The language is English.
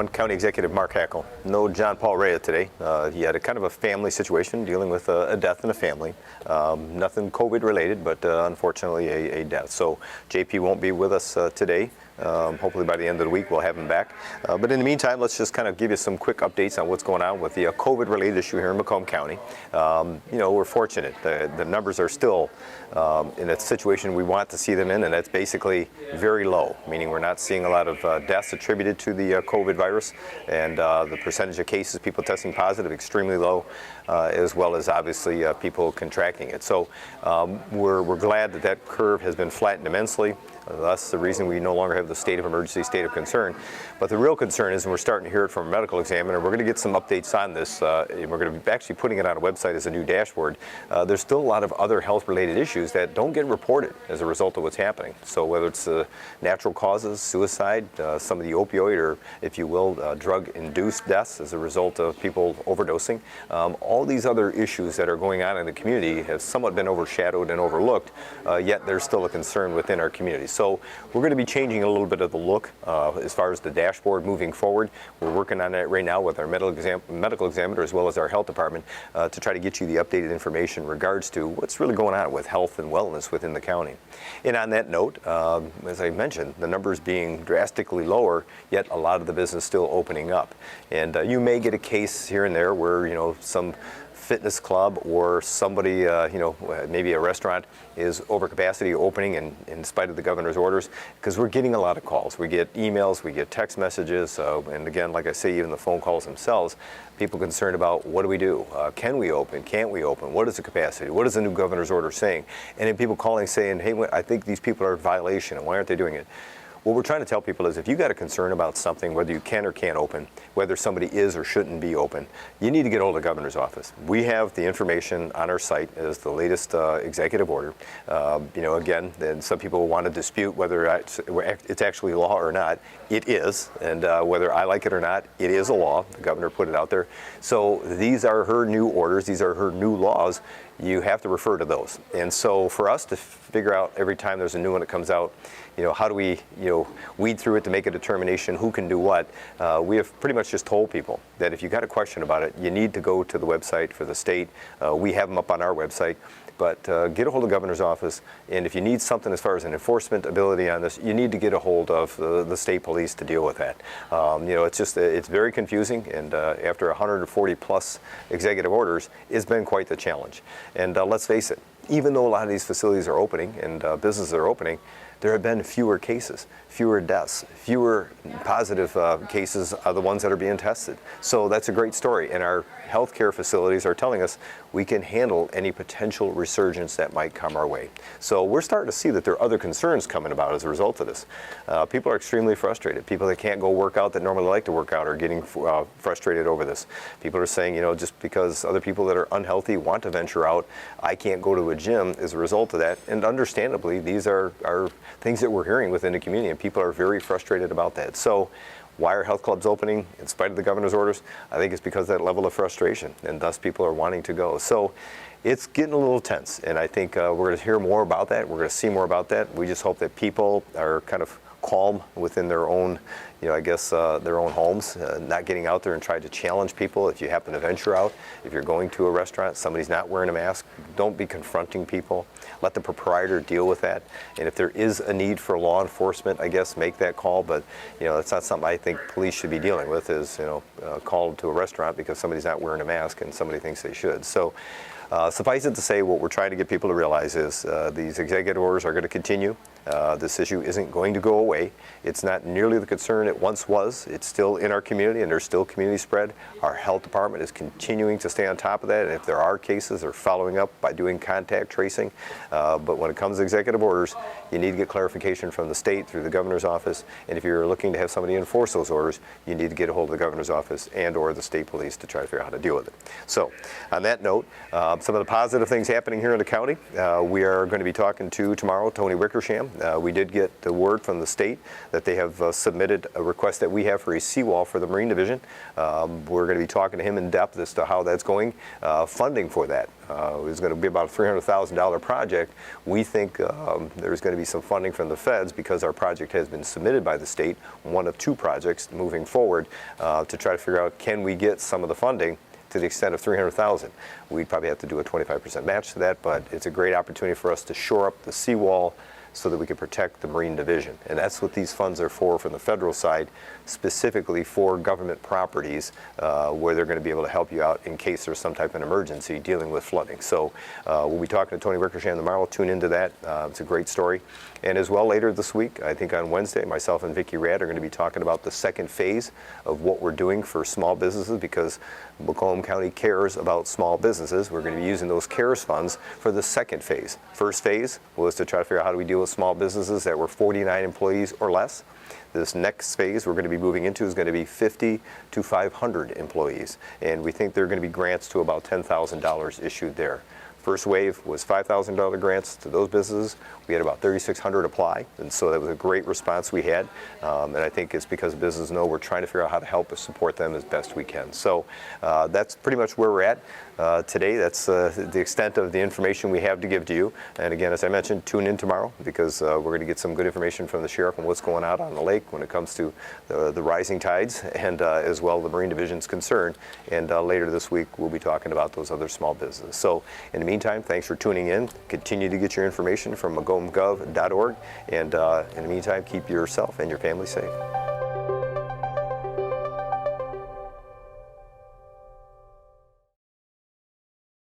everyone. County Executive Mark Hackel. No John Paul Rea today. He had a kind of a family situation dealing with a death in a family. Nothing COVID related, but unfortunately a death. So JP won't be with us today. Hopefully by the end of the week we'll have him back. But in the meantime, let's just kind of give you some quick updates on what's going on with the COVID-related issue here in Macomb County. We're fortunate. The numbers are still in a situation we want to see them in, and that's basically very low, meaning we're not seeing a lot of deaths attributed to the COVID virus, and the percentage of cases, people testing positive, extremely low, as well as obviously people contracting it. So we're glad that that curve has been flattened immensely. That's the reason we no longer have the state of emergency, state of concern. But the real concern is, and we're starting to hear it from a medical examiner, we're going to get some updates on this. We're going to be actually putting it on a website as a new dashboard. There's still a lot of other health-related issues that don't get reported as a result of what's happening. So whether it's natural causes, suicide, some of the opioid or, if you will, drug-induced deaths as a result of people overdosing, all these other issues that are going on in the community have somewhat been overshadowed and overlooked, yet there's still a concern within our community. So we're going to be changing a little bit of the look as far as the dashboard moving forward. We're working on it right now with our medical examiner as well as our health department to try to get you the updated information in regards to what's really going on with health and wellness within the county. And on that note, as I mentioned, the numbers being drastically lower, yet a lot of the business still opening up. And you may get a case here and there where, some fitness club or somebody, maybe a restaurant is over capacity opening in spite of the governor's orders, because we're getting a lot of calls. We get emails, we get text messages, and again, like I say, even the phone calls themselves, people concerned about what do we do? Can we open? Can't we open? What is the capacity? What is the new governor's order saying? And then people calling saying, hey, I think these people are in violation, and why aren't they doing it? What we're trying to tell people is if you've got a concern about something, whether you can or can't open, whether somebody is or shouldn't be open, you need to get hold of the governor's office. We have the information on our site as the latest executive order. Again, then some people want to dispute whether it's actually law or not. It is, and whether I like it or not, it is a law. The governor put it out there. So these are her new orders. These are her new laws. You have to refer to those. And so for us to figure out every time there's a new one that comes out, how do we, weed through it to make a determination who can do what? We have pretty much just told people that if you got a question about it, you need to go to the website for the state. We have them up on our website. But get a hold of the governor's office, and if you need something as far as an enforcement ability on this, you need to get a hold of the state police to deal with that. It's very confusing, and after 140 plus executive orders, it's been quite the challenge. And let's face it, even though a lot of these facilities are opening and businesses are opening, there have been fewer cases, fewer deaths, fewer positive cases are the ones that are being tested. So that's a great story. And our healthcare facilities are telling us we can handle any potential resurgence that might come our way. So we're starting to see that there are other concerns coming about as a result of this. People are extremely frustrated. People that can't go work out that normally like to work out are getting frustrated over this. People are saying, just because other people that are unhealthy want to venture out, I can't go to a gym as a result of that. And understandably, these are things that we're hearing within the community, and people are very frustrated about that. So why are health clubs opening in spite of the governor's orders? I think it's because of that level of frustration, and thus people are wanting to go. So it's getting a little tense, and I think we're going to hear more about that. We're going to see more about that. We just hope that people are kind of calm within their own, their own homes, not getting out there and trying to challenge people. If you happen to venture out, if you're going to a restaurant, somebody's not wearing a mask, don't be confronting people. Let the proprietor deal with that. And if there is a need for law enforcement, I guess make that call. But that's not something I think police should be dealing with. Is called to a restaurant because somebody's not wearing a mask and somebody thinks they should. So. Suffice it to say, what we're trying to get people to realize is these executive orders are going to continue. This issue isn't going to go away. It's not nearly the concern it once was. It's still in our community, and there's still community spread. Our health department is continuing to stay on top of that, and if there are cases, they're following up by doing contact tracing. But when it comes to executive orders, you need to get clarification from the state through the governor's office, and if you're looking to have somebody enforce those orders, you need to get a hold of the governor's office and or the state police to try to figure out how to deal with it. So on that note, some of the positive things happening here in the county. We are going to be talking to tomorrow Tony Wickersham. We did get the word from the state that they have submitted a request that we have for a seawall for the Marine Division. We're going to be talking to him in depth as to how that's going. Funding for that is going to be about a $300,000 project. We think there's going to be some funding from the feds because our project has been submitted by the state, one of two projects moving forward, to try to figure out, can we get some of the funding to the extent of $300,000. We'd probably have to do a 25% match to that, but it's a great opportunity for us to shore up the seawall so that we can protect the Marine Division. And that's what these funds are for from the federal side, specifically for government properties where they're going to be able to help you out in case there's some type of emergency dealing with flooding. So we'll be talking to Tony Wickersham tomorrow. Tune into that. It's a great story. And as well, later this week, I think on Wednesday, myself and Vicki Rad are going to be talking about the second phase of what we're doing for small businesses, because Macomb County cares about small businesses. We're going to be using those CARES funds for the second phase. First phase was to try to figure out how do we deal with small businesses that were 49 employees or less. This next phase we're going to be moving into is going to be 50 to 500 employees. And we think there are going to be grants to about $10,000 issued there. First wave was $5,000 grants to those businesses. We had about 3,600 apply, and so that was a great response we had. And I think it's because businesses know we're trying to figure out how to help us support them as best we can. So that's pretty much where we're at today. That's the extent of the information we have to give to you. And again, as I mentioned, tune in tomorrow because we're going to get some good information from the sheriff on what's going on the lake when it comes to the rising tides and as well the Marine Division's concern. And later this week, we'll be talking about those other small businesses. So in the meantime, thanks for tuning in. Continue to get your information from macombgov.org. And in the meantime, keep yourself and your family safe.